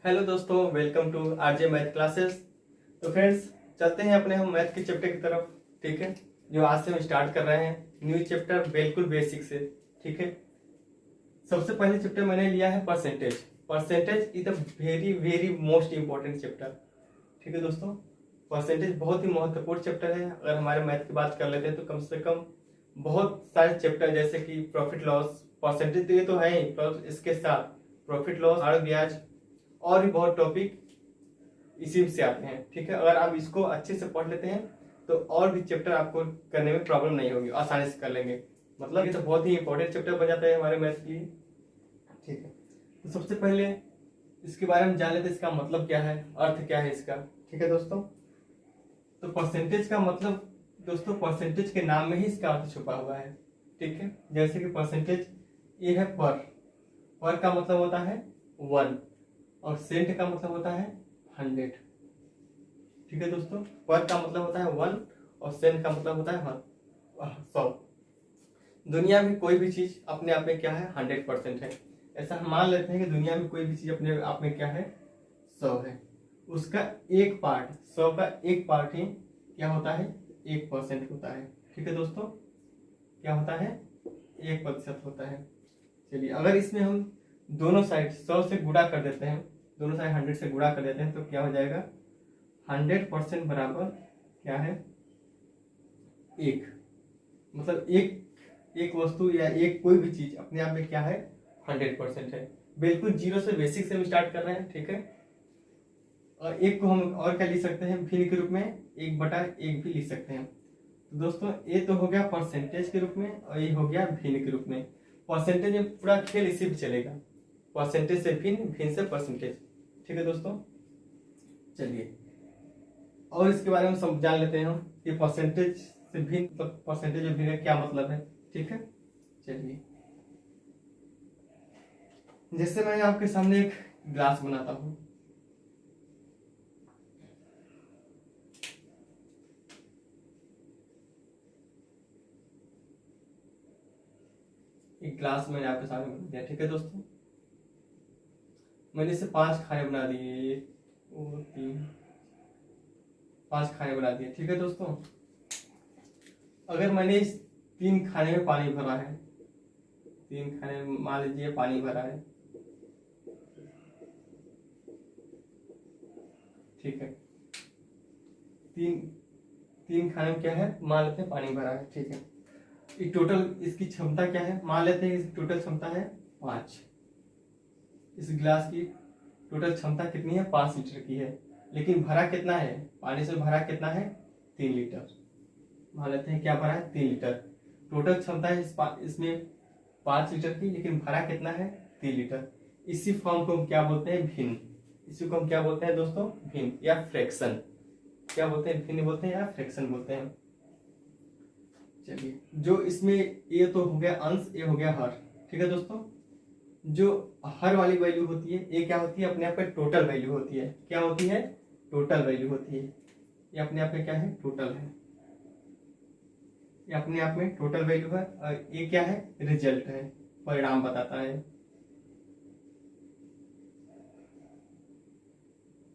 Hello दोस्तों, welcome to RJ math classes. तो friends, चलते हैं अपने हम मैथ के चैप्टर की तरफ। ठीक है, जो आज से हम स्टार्ट कर रहे हैं न्यू चैप्टर, बिल्कुल बेसिक से। ठीक है, सबसे पहले चैप्टर मैंने लिया है percentage. Percentage is the very very most important chapter. ठीक है दोस्तों, परसेंटेज बहुत ही महत्वपूर्ण चैप्टर है। अगर हमारे मैथ की बात कर लेते हैं तो कम से कम बहुत सारे चैप्टर जैसे कि प्रॉफिट लॉस, परसेंटेज तो ये तो है ही, प्लस इसके साथ प्रॉफिट लॉस, आड़ ब्याज और भी बहुत टॉपिक इसी से आते हैं। ठीक है, अगर आप इसको अच्छे से पढ़ लेते हैं तो और भी चैप्टर आपको करने में प्रॉब्लम नहीं होगी, आसानी से कर लेंगे। मतलब ये तो बहुत ही इंपॉर्टेंट चैप्टर बन जाता है हमारे मैथ के लिए। ठीक है, तो सबसे पहले इसके बारे में जान लेते हैं, इसका मतलब क्या है, अर्थ क्या है इसका। ठीक है दोस्तों, तो परसेंटेज का मतलब दोस्तों, परसेंटेज के नाम में ही इसका अर्थ छुपा हुआ है। ठीक है, जैसे कि परसेंटेज ये है पर का मतलब होता है 1 और सेंट का मतलब होता है 100। ठीक है दोस्तों, पर का मतलब होता है 1 और सेंट का मतलब होता है 100। दुनिया में कोई भी चीज अपने आप में क्या है, 100% है। ऐसा हम मान लेते हैं कि दुनिया में कोई भी चीज अपने आप में क्या है, 100 है। उसका एक पार्ट, 100 का एक पार्ट ही क्या होता है, 1% होता है। ठीक है दोस्तों, क्या होता है, 1% होता है। चलिए, अगर इसमें हम दोनों साइड 100 से गुणा कर देते हैं, दोनों साइड 100 से गुणा कर देते हैं तो क्या हो जाएगा, 100% बराबर क्या है, 1। मतलब एक वस्तु या एक कोई भी चीज अपने आप में क्या है, 100% है। बिल्कुल जीरो से, बेसिक से हम स्टार्ट कर रहे हैं। ठीक है, और एक को हम और क्या लिख सकते हैं, भिन्न के रूप में 1/1 भी लिख सकते हैं। तो दोस्तों, ये तो हो गया परसेंटेज के रूप में और ये हो गया भिन्न के रूप में। परसेंटेज में पूरा खेल इसी पे चलेगा, परसेंटेज से भिन्न, भिन्न से परसेंटेज। ठीक है दोस्तों, चलिए और इसके बारे में सब जान लेते हैं हम कि परसेंटेज से भिन्न, तो परसेंटेज और भिन्न क्या मतलब है। ठीक है, चलिए, जैसे मैं आपके सामने एक ग्लास बनाता हूं, एक ग्लास मैंने आपके सामने बना दिया। ठीक है दोस्तों, मैंने इसे 5 खाने बना दिए, 1 2 3, 5 खाने बना दिए। ठीक है दोस्तों, अगर मैंने इस 3 खाने में पानी भरा है, 3 खाने में मान लीजिए पानी भरा है। ठीक है, तीन खाने में क्या है, मान लेते हैं पानी भरा है। ठीक है, ये टोटल इसकी क्षमता क्या है, मान लेते हैं इसकी टोटल क्षमता है 5। इस गिलास की टोटल क्षमता कितनी है, 5 लीटर की है। लेकिन भरा कितना है, पानी से भरा कितना है, 3 लीटर। मान लेते हैं क्या भरा है, 3 लीटर। टोटल क्षमता है इसमें 5 लीटर की, लेकिन भरा कितना है, 3 लीटर। इसी फॉर्म को हम क्या बोलते हैं, भिन्न। इसी को हम क्या बोलते हैं दोस्तों, भिन्न या फ्रैक्शन। क्या बोलते हैं, भिन्न बोलते हैं या फ्रैक्शन बोलते हैं। चलिए, जो इसमें ये तो हो गया अंश, ये हो गया हर। ठीक है दोस्तों, जो हर वाली वैल्यू होती है, ये क्या होती है, अपने आप में टोटल वैल्यू होती है। क्या होती है, टोटल वैल्यू होती है। ये अपने आप में क्या है, टोटल है। ये अपने आप में टोटल वैल्यू है और ये क्या है, रिजल्ट है, परिणाम बताता है।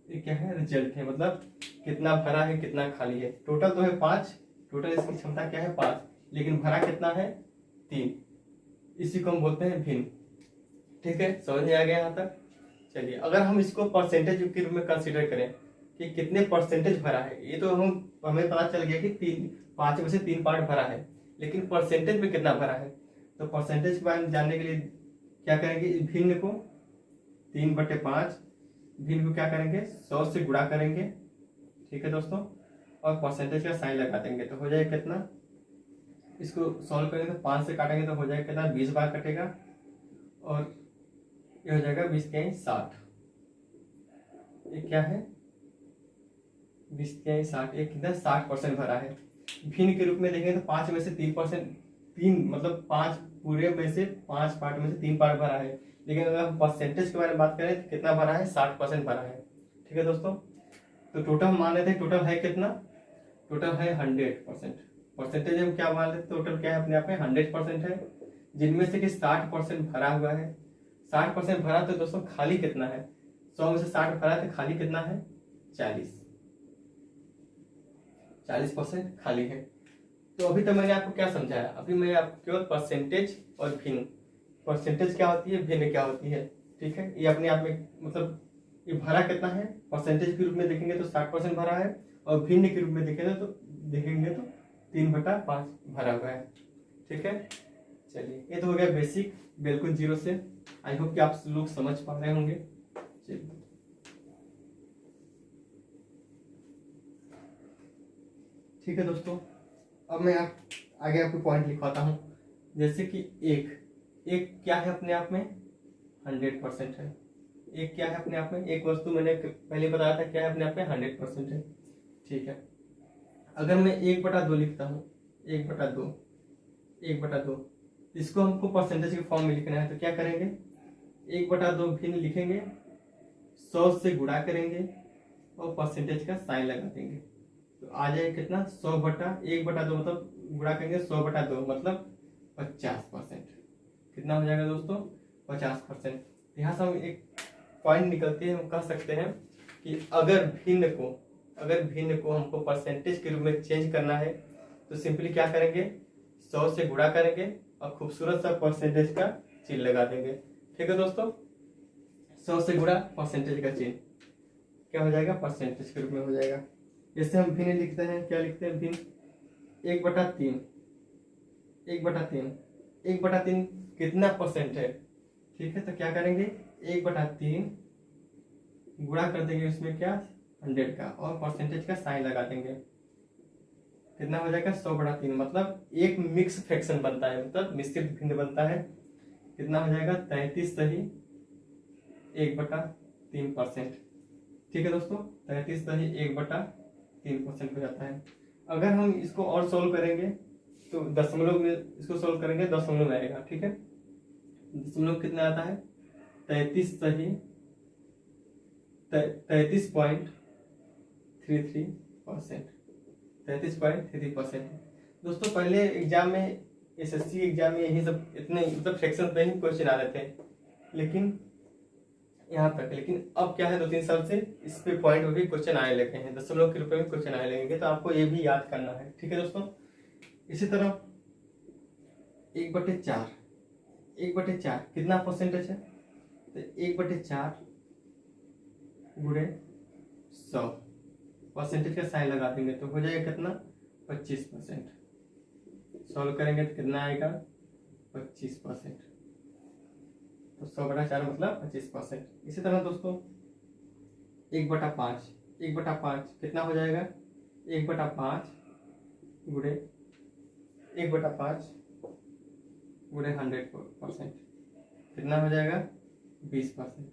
ये क्या है, रिजल्ट है, मतलब कितना भरा है कितना खाली है। टोटल तो है 5, टोटल इसकी क्षमता क्या है 5, लेकिन भरा कितना है, 3। इसी को हम बोलते हैं भिन्न। ठीक है, समझ में आ गया यहाँ तक। चलिए, अगर हम इसको परसेंटेज के रूप में कंसीडर करें कि कितने परसेंटेज भरा है, ये तो हमें पता चल गया कि 5 में से 3 पार्ट भरा है, लेकिन परसेंटेज में कितना भरा है। तो परसेंटेज के बारे में जानने के लिए क्या करेंगे, भिन्न को 3/5, भिन्न को क्या करेंगे, 100 से गुणा करेंगे। ठीक है दोस्तों, और परसेंटेज का साइन लगा देंगे तो हो जाएगा कितना, इसको सॉल्व करेंगे तो 5 से काटेंगे तो हो जाएगा कितना, 20 बार कटेगा और ये हो जाएगा 20 के 60। ये क्या है, 20 के 60, ये कितना 60% भरा है। भिन्न के रूप में देखेंगे तो 5 में से 3%, 3 मतलब 5 पूरे में से 5 पार्ट में से 3 पार्ट भरा है। लेकिन अगर हम परसेंटेज के बारे में बात करें तो कितना भरा है, 60% भरा है। ठीक है दोस्तों, तो टोटल हम मान लेते हैं, टोटल है कितना, टोटल है 100%। परसेंटेज हम क्या मान लेते हैं, टोटल क्या है, अपने आप में 100% है, जिनमें से कि 60% भरा हुआ है। 60% भरा तो दोस्तों खाली कितना है, 100 में से 60 भरा है तो खाली कितना है 40% खाली है। तो अभी तक मैंने आपको क्या समझाया, अभी मैं आपको केवल परसेंटेज और भिन्न, परसेंटेज क्या होती है, भिन्न क्या होती है, ठीक है। ये अपने आप में मतलब ये भरा कितना है, परसेंटेज के रूप में देखेंगे तो 60% भरा है, और भिन्न के रूप में देखेंगे तो 3/5 भरा हुआ है, ठीक है। चलिए ये तो हो गया बेसिक, बिल्कुल जीरो से। आई होप कि आप लोग समझ पा रहे होंगे। चलिए ठीक है दोस्तों, अब मैं आगे आपको पॉइंट लिखवाता हूँ। जैसे कि एक क्या है अपने आप में 100% है। एक क्या है अपने आप में, एक वस्तु मैंने पहले बताया था क्या है अपने आप में 100% है, ठीक है। अगर मैं 1/2 लिखता हूँ, 1/2 इसको हमको परसेंटेज के फॉर्म में लिखना है, तो क्या करेंगे 1/2 भिन्न लिखेंगे, 100 से गुणा करेंगे और परसेंटेज का साइन लगा देंगे, तो आ जाएगा कितना 100/1/2 मतलब गुणा करेंगे 100/2 मतलब 50%। कितना हो जाएगा दोस्तों 50%। यहाँ से हम एक पॉइंट निकलती है, हम कह सकते हैं कि अगर भिन्न को हमको परसेंटेज के रूप में चेंज करना है तो सिंपली क्या करेंगे 100 से गुणा करेंगे और खूबसूरत सा परसेंटेज का चिन्ह लगा देंगे, ठीक है दोस्तों। 100 से गुणा परसेंटेज का चिन्ह क्या हो जाएगा परसेंटेज के रूप में हो जाएगा। जैसे हम भिन्न लिखते हैं, क्या लिखते हैं भिन्न 1/3 कितना परसेंट है, ठीक है। तो क्या करेंगे 1/3 गुणा कर देंगे उसमें क्या 100 का और परसेंटेज का साइन लगा देंगे, कितना हो जाएगा 100/3 मतलब एक मिक्स फ्रैक्शन बनता है, मतलब मिश्रित भिन्न बनता है। कितना हो जाएगा 33 सही 1/3%, ठीक है दोस्तों। 33 सही 1/3% हो जाता है। अगर हम इसको और सोल्व करेंगे तो दशमलव में इसको सोल्व करेंगे, दशमलव में आएगा, ठीक है। दशमलव कितना आता है 33 सही 33.33%। दोस्तों पहले एग्जाम में एसएससी एग्जाम में यही सब इतने मतलब फ्रैक्शन पे ही क्वेश्चन आ रहे थे, लेकिन यहाँ तक। लेकिन अब क्या है 2-3 साल से इस पे पॉइंट में भी क्वेश्चन आने लगे हैं, दशमलव के रूप में क्वेश्चन आने लगेंगे, तो आपको ये भी याद करना है, ठीक है दोस्तों। इसी तरह 1/4 कितना परसेंटेज है, तो 1/4 गुणे 100 परसेंटेज का साइन लगा देंगे तो हो जाएगा कितना 25%। सॉल्व करेंगे तो कितना आएगा 25%, तो 100/4 मतलब 25%। इसी तरह दोस्तों 1/5 कितना हो जाएगा 1/5 गुणे 1/5 गुणे 100% कितना हो जाएगा 20%।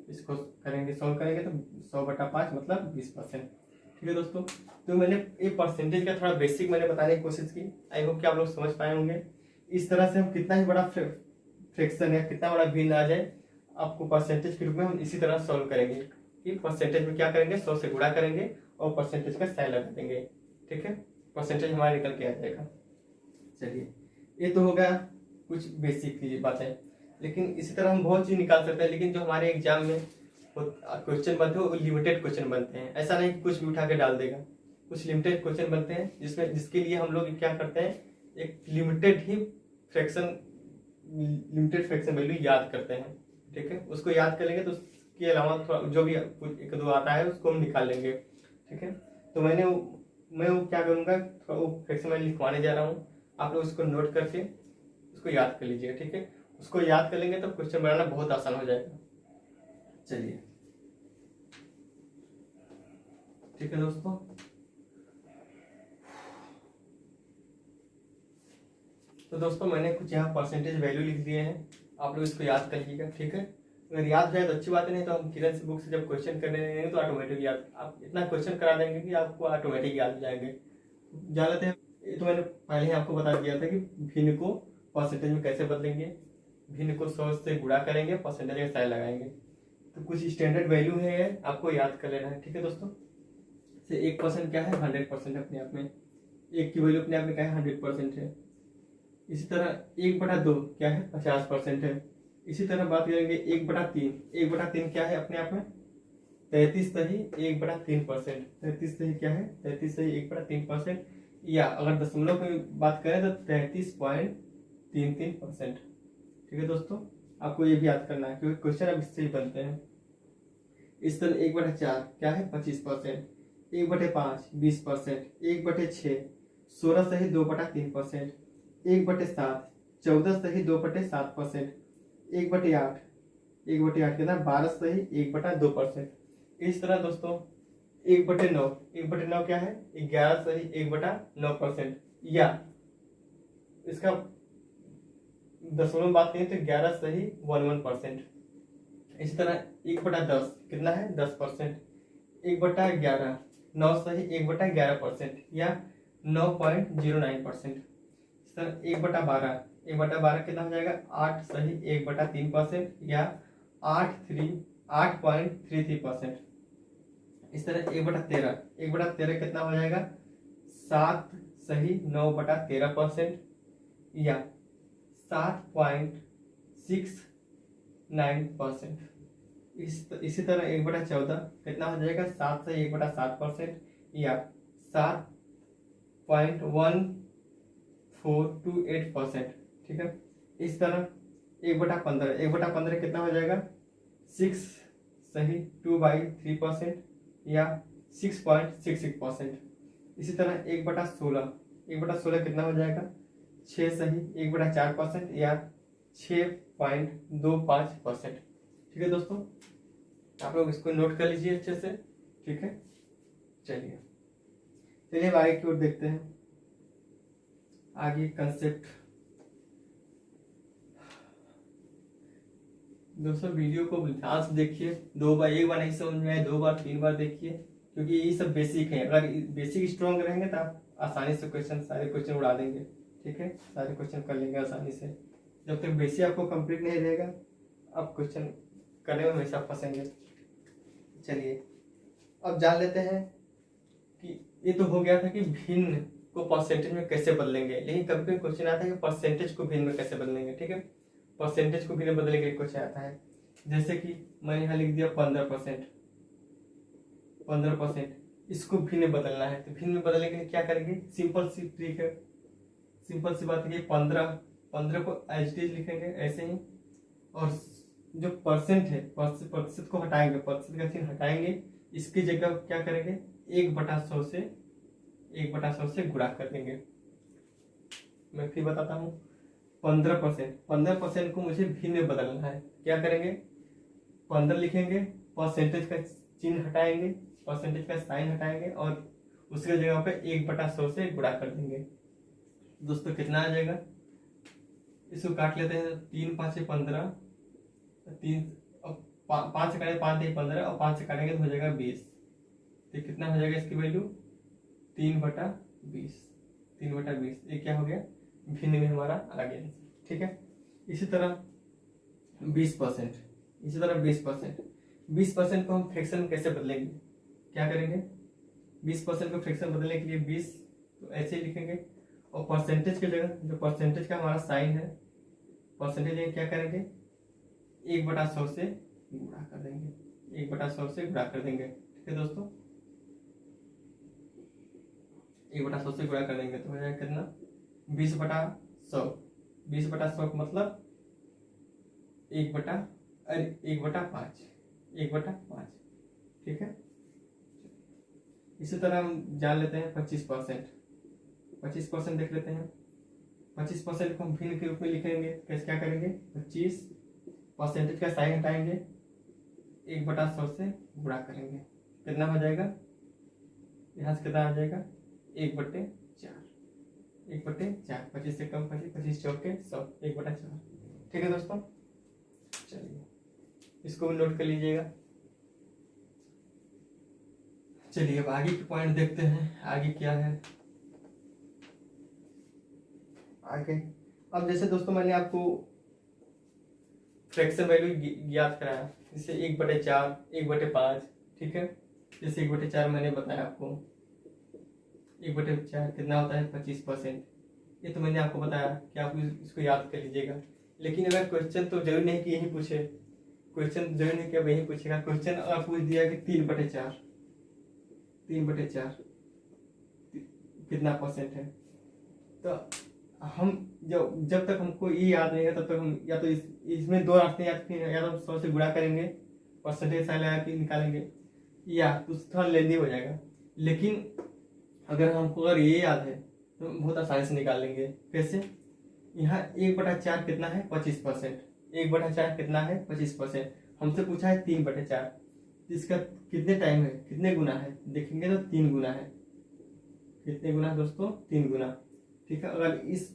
इसको करेंगे सॉल्व करेंगे तो 100/5 मतलब 20%, ठीक है दोस्तों। तो मैंने ये परसेंटेज का थोड़ा बेसिक मैंने बताने की कोशिश की, आई होप कि आप लोग समझ पाए होंगे। इस तरह से हम कितना ही बड़ा फ्रैक्शन या कितना बड़ा भिन्न आ जाए आपको परसेंटेज के रूप में हम इसी तरह सॉल्व करेंगे कि परसेंटेज में क्या करेंगे 100 से गुणा करेंगे और परसेंटेज का साइन लगा देंगे, ठीक है। परसेंटेज हमारा निकल के आ जाएगा। चलिए ये तो हो गया कुछ बेसिक बातें, लेकिन इसी तरह हम बहुत चीज निकाल सकते हैं, लेकिन जो हमारे एग्जाम में क्वेश्चन बनते हैं वो लिमिटेड क्वेश्चन बनते हैं। ऐसा नहीं कि कुछ भी उठा के डाल देगा, कुछ लिमिटेड क्वेश्चन बनते हैं जिसके लिए हम लोग क्या करते हैं एक लिमिटेड फ्रैक्शन वैल्यू याद करते हैं, ठीक है। उसको याद कर लेंगे तो उसके अलावा थोड़ा जो भी एक दो आता है उसको हम निकाल लेंगे, ठीक है। तो मैं वो क्या करूंगा थोड़ा वो फ्रैक्शन वैल्यू लिखवाने जा रहा हूँ, आप लोग उसको नोट करके उसको याद कर लीजिएगा, ठीक है। उसको याद कर लेंगे तो क्वेश्चन बनाना बहुत आसान हो जाएगा। चलिए ठीक है दोस्तों, तो दोस्तों मैंने कुछ यहाँ परसेंटेज वैल्यू लिख दिए हैं, आप लोग इसको याद कर लीजिएगा, ठीक है। अगर याद जाए तो अच्छी बात है, नहीं तो हम किरण से बुक से जब क्वेश्चन करने लगेंगे तो ऑटोमेटिक याद, आप इतना क्वेश्चन करा देंगे कि आपको ऑटोमेटिक याद हो जाएंगे। जान लेते हैं, ये तो मैंने पहले ही आपको बता दिया था कि भिन्न को परसेंटेज में कैसे बदलेंगे। भिन्न को 100 से गुणा करेंगे, परसेंटेज का साइन लगाएंगे, तो कुछ स्टैंडर्ड वैल्यू है आपको याद कर लेना है, ठीक है दोस्तों। से 1% क्या है 100% अपने आप में, एक की वैल्यू अपने आप में क्या है 100% है। इसी तरह 1/2 क्या है 50% है। इसी तरह बात करेंगे 1/3। 1/3 क्या है अपने आप में? 33.1/3%। 33 क्या है? 33.1/3%। या अगर दशमलव की बात करें तो 33.33%। ठीक है दोस्तों, आपको ये भी याद करना है क्योंकि क्वेश्चन अब इससे ही बनते हैं। इस तरह 1/4 क्या है? 25%। 1/5 20%। 1/6 16 सही 2/3%। 1/7 14 सही 2/7%। 1/8 1/8 कितना? 12 सही 1/2%। इस तरह दोस्तों 1/9 1/9 क्या है? 11 सही 1/9%। या इसका दशमलव बात करें तो 11 सही 11%। इसी तरह 1/10 कितना है? 10%। 1/11 9 सही 1/11% या 9.09%। इस तरह 1/12 1/12 कितना हो जाएगा? 8 सही 1/3% या 8.33%। इस तरह 1/13 1/13 कितना हो जाएगा? 7 सही 9/13% या 7.69%। इसी तरह 1/14 कितना हो जाएगा? 7 से 1/7% या 7.1428%। ठीक है। इस तरह 1/15 1/15 कितना हो जाएगा? 6 सही 2/3% या 6.66%। इसी तरह 1/16 1/16 कितना हो जाएगा? 6 सही 1/4% या 6.25%। ठीक है दोस्तों, आप लोग इसको नोट कर लीजिए अच्छे से। ठीक है, चलिए अब आगे की ओर देखते हैं। आगे कंसेप्ट दोस्तों, वीडियो को ध्यान से देखिए। एक बार नहीं समझ में आए 2 बार 3 बार देखिए, क्योंकि ये सब बेसिक है। अगर बेसिक स्ट्रॉन्ग रहेंगे तो आप आसानी से सारे क्वेश्चन उड़ा देंगे। ठीक है, सारे क्वेश्चन कर लेंगे आसानी से। जब तक बेसिक आपको कंप्लीट नहीं रहेगा आप क्वेश्चन करने में हमेशा फंसेंगे। चलिए अब जान लेते हैं कि ये तो हो गया था कि भिन्न को परसेंटेज में कैसे बदलेंगे, लेकिन कभी कभी क्वेश्चन आता है कि परसेंटेज को भिन्न में कैसे बदलेंगे। ठीक है, परसेंटेज को भिन्न बदलने के लिए क्वेश्चन आता है। जैसे कि मैंने यहाँ लिख दिया 15%। इसको भिन्न बदलना है, तो भिन्न में बदलने के लिए क्या करेंगे? सिंपल सी ट्रिक है, सिंपल सी बात है। 15 को एज इट इज लिखेंगे ऐसे ही, और जो परसेंट है प्रतिशत को हटाएंगे, प्रतिशत का चिन्ह हटाएंगे। इसकी जगह क्या करेंगे? 1/100 से गुणा कर देंगे। मैं फिर बताता हूँ। 15% को मुझे भिन्न में बदलना है। क्या करेंगे? 15 लिखेंगे, परसेंटेज का चिन्ह हटाएंगे, परसेंटेज का साइन हटाएंगे और उसके जगह पे 1/100 से गुणा कर देंगे। दोस्तों कितना आ जाएगा? इसको काट लेते हैं। 3 5 15, 3 5 से काटेंगे 5 15 और 5 से काटेंगे तो हो जाएगा 20। तो कितना हो जाएगा इसकी वैल्यू? 3/20। ये क्या हो गया? भिन्न में हमारा आ गया। ठीक है, इसी तरह 20%। 20% को हम फ्रैक्शन में कैसे बदलेंगे? क्या करेंगे? 20% को फ्रैक्शन बदलने के लिए 20 तो ऐसे ही लिखेंगे, और परसेंटेज की जगह जो परसेंटेज का हमारा साइन है, परसेंटेज में क्या करेंगे? 1/100 से गुणा कर देंगे। 1/100 से गुणा कर देंगे। ठीक है दोस्तों, 1/100 से गुणा कर देंगे तो हो जाएगा कितना? 20/100। 20/100 का मतलब 1/5। 1/5। ठीक है, इसी तरह हम जान लेते हैं 25%। 25% देख लेते हैं। 25% को हम भिन्न के रूप में लिखेंगे। कैसे क्या करेंगे? 25 परसेंटेज का साइन हटाएंगे, 1/100 से गुणा करेंगे। कितना हो जाएगा? यहाँ से कितना आ जाएगा? 1/4। 1/4। 25 से कम 25, 25 चौके 100, 1/4। ठीक है दोस्तों, चलिए इसको भी नोट कर लीजिएगा। चलिए अब आगे के पॉइंट देखते हैं। आगे क्या है? आगे अब जैसे दोस्तों मैंने आपको फ्रैक्शन वैल्यू याद कराया, जैसे 1/4, 1/5। ठीक है, जैसे 1/4 मैंने बताया आपको। 1/4 कितना होता है? 25%। ये तो मैंने आपको बताया कि आप इसको याद कर लीजिएगा। लेकिन अगर क्वेश्चन तो जरूरी नहीं कि यही पूछे, क्वेश्चन जरूरी नहीं कि अब यही पूछेगा। क्वेश्चन अगर पूछ दिया कि 3/4, 3/4 कितना परसेंट है, तो हम जब तक हमको ये याद नहीं है तब तक हम या तो इसमें दो रास्ते या तो 100 से गुणा करेंगे, परसेंटेज साइन लगा के निकालेंगे, या तो थोड़ा लेंदी हो जाएगा। लेकिन अगर हमको अगर ये याद है तो बहुत आसानी से निकाल लेंगे। कैसे? यहाँ 1/4 कितना है? 25%। 1/4 कितना है? 25%। हमसे पूछा है 3/4, इसका कितने टाइम है, कितने गुना है? देखेंगे तो 3 गुना है। कितने गुना दोस्तों? 3 गुना। ठीक है, अगर इस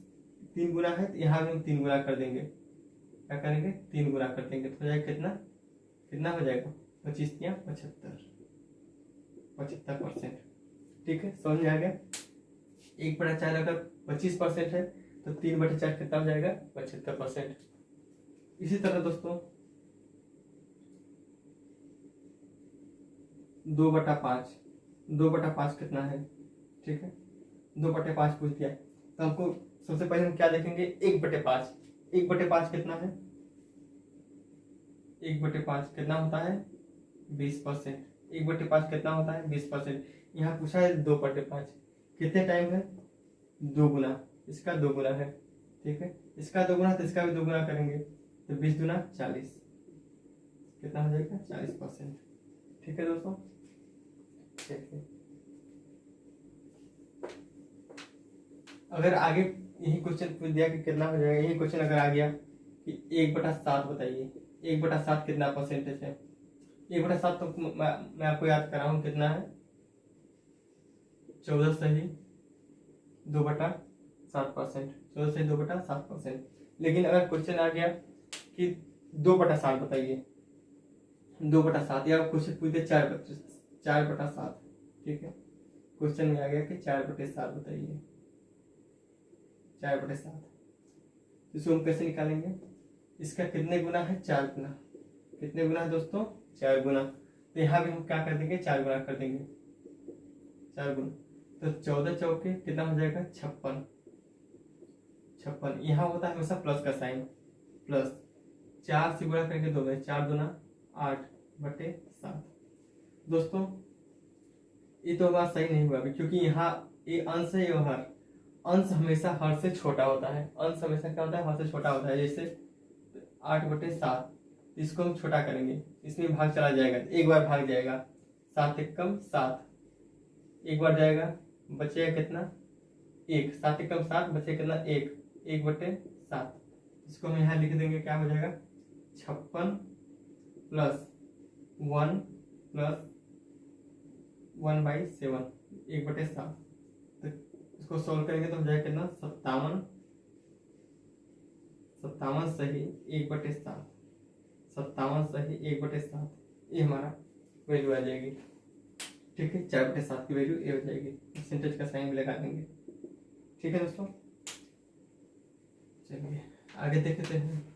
3 गुना है तो यहाँ भी हम 3 गुना कर देंगे। क्या करेंगे? 3 गुना कर देंगे तो हो जाएगा कितना? कितना हो जाएगा? 25 या 75%। ठीक है, समझ में आ गया? 1/4 अगर 25% है तो 3/4 कितना हो जाएगा? 75%। इसी तरह दोस्तों 2/5, 2/5 कितना है? ठीक है, 2/5 पूछ दिया तो हमको सबसे पहले हम क्या देखेंगे? 1/5। 1/5 कितना है? 1/5 कितना होता है? 20%। 1/5 कितना होता है? 20%। यहाँ पूछा है 2/5, कितने टाइम है? 2 गुना। इसका 2 गुना है। ठीक है, इसका 2 गुना तो इसका भी 2 गुना करेंगे तो 20 दूना 40, कितना हो जाएगा? 40%। ठीक है दोस्तों, देखिए अगर आगे यही क्वेश्चन पूछ दिया कि कितना हो जाएगा, यही क्वेश्चन अगर आ गया कि 1/7 बताइए, 1/7 कितना परसेंटेज है? 1/7 तो मैं आपको याद करा हूं कितना है? 14 सही 2/7%। 14 सही 2/7%। लेकिन अगर क्वेश्चन आ गया कि 2/7 बताइए, 2/7, या क्वेश्चन पूछ दिया 4/7। ठीक है, क्वेश्चन में आ गया कि 4/7 बताइए, 4/7। इसको हम कैसे निकालेंगे? इसका कितने गुना है? 4 गुना। कितने गुना है दोस्तों? 4 गुना। तो यहाँ भी हम क्या कर देंगे? 4 गुना कर देंगे, 4 गुना। तो 14 चौके कितना हो जाएगा? 56। 56 यहाँ होता है हमेशा प्लस का साइन, प्लस 4 से गुणा करेंगे 2 में, 4 दूना 8/7। दोस्तों ये तो बात सही नहीं हुआ अभी, क्योंकि यहाँ ये अंश है, ये हर। अंश हमेशा हर से छोटा होता है। अंश हमेशा क्या होता है? हर से छोटा होता है। जैसे 8/7, इसको हम छोटा करेंगे, इसमें भाग चला जाएगा, एक बार भाग जाएगा, 7 एकम 7, एक बार जाएगा, बचेगा कितना? 1। 7 एकम 7, बचेगा कितना? 1। 1/7। इसको हम यहाँ लिख देंगे, क्या हो जाएगा? 56 प्लस 1 प्लस 1/7, 1/7। तो इसको सोल्व करेंगे तो हो जाएगा कितना? 57। 57 सही 1/7। 57 सही 1/7, ये हमारा वैल्यू आ जाएगी। ठीक है, 4/7 की वैल्यू ये हो जाएगी। परसेंटेज का साइन भी लगा देंगे। ठीक है दोस्तों, चलिए आगे देखते हैं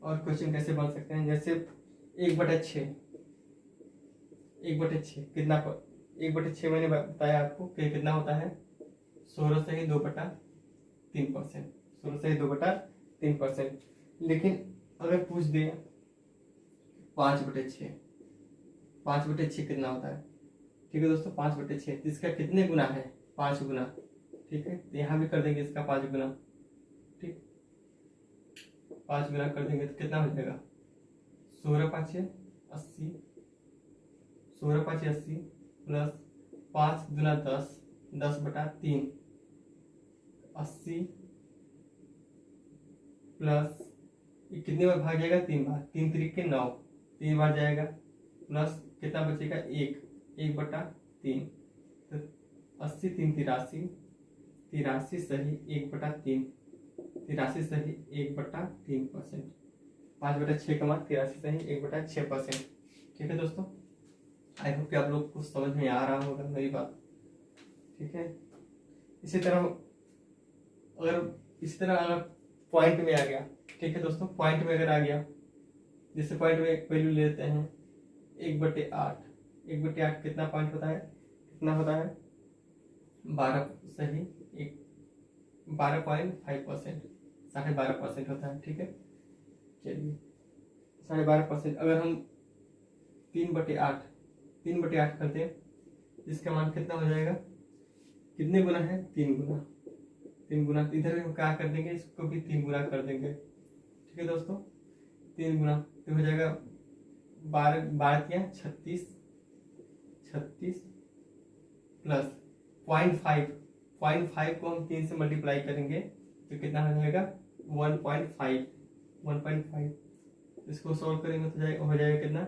और क्वेश्चन कैसे बन सकते हैं। जैसे 1/6, 1/6 कितना? 1/6 मैंने बताया आपको कि कितना होता है? 16 सही 2/3%। 16 सही 2/3%। लेकिन अगर पूछ दे 5/6, 5/6 कितना होता है? ठीक है दोस्तों, 5/6 इसका कितने गुना है? 5 गुना। ठीक है, तो यहाँ भी कर देंगे इसका 5 गुना। ठीक, 5 गुना कर देंगे तो कितना हो जाएगा? 16×5 = 80, 16×5 = 80 प्लस 5 दूना 10, 10/3, 80 प्लस कितनी बार भाग जाएगा? 3 बार, 3 त्रिक 9, 3 बार जाएगा, प्लस कितना बचेगा? 1, 1/3। तो 80 3 83, 83 सही 1/3, 83 सही 1/3%। 5/6 का मान 83 सही 1/6%। ठीक है दोस्तों, आई होप कि आप लोग को समझ में आ रहा होगा मेरी बात। ठीक है, इसी तरह अगर पॉइंट में आ गया, ठीक है दोस्तों, पॉइंट में अगर आ गया, जैसे पॉइंट में एक वैल्यू ले लेते हैं 1/8। 1/8 कितना पॉइंट होता है? कितना होता है? 12 सही 12.5%। 12.5% होता है। ठीक है, चलिए 12.5%, अगर हम 3/8 करते हैं, इसका मान कितना हो जाएगा, कितने गुना है, 3 गुना। 3 गुना, तो इधर हम क्या कर देंगे, इसको भी 3 गुना कर देंगे। ठीक है दोस्तों, 3 गुना तो हो जाएगा 12 36 प्लस 0.5 को हम 3 से मल्टीप्लाई करेंगे तो कितना हो जाएगा, 1.5। इसको सॉल्व करेंगे तो हो जाएगा कितना,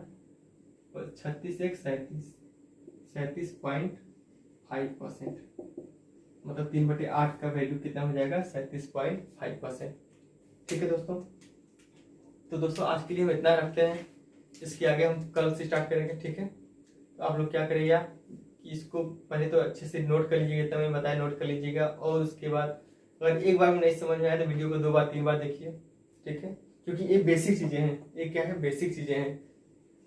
36 एक 37.5%, मतलब 3/8 का वैल्यू कितना हो जाएगा, 37.5%। ठीक है दोस्तों, तो दोस्तों आज के लिए हम इतना रखते हैं, इसके आगे हम कल से स्टार्ट करेंगे। ठीक है, तो आप लोग क्या करिएगा कि इसको पहले तो अच्छे से नोट कर लीजिएगा, तब मैं बताया नोट कर लीजिएगा, और उसके बाद अगर एक बार में नहीं समझ में आया तो वीडियो को 2 बार 3 बार देखिए। ठीक है, क्योंकि ये बेसिक चीजें हैं, ये क्या है, बेसिक चीजें हैं।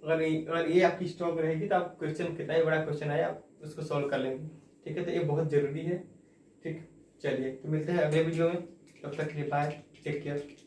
अगर ये आपकी स्ट्रॉन्ग रहेगी तो आप क्वेश्चन, कितना ही बड़ा क्वेश्चन आया आप उसको सॉल्व कर लेंगे। ठीक है, तो ये बहुत जरूरी है। ठीक, चलिए तो मिलते हैं अगले वीडियो में, तब तक के लिए बाय, टेक केयर।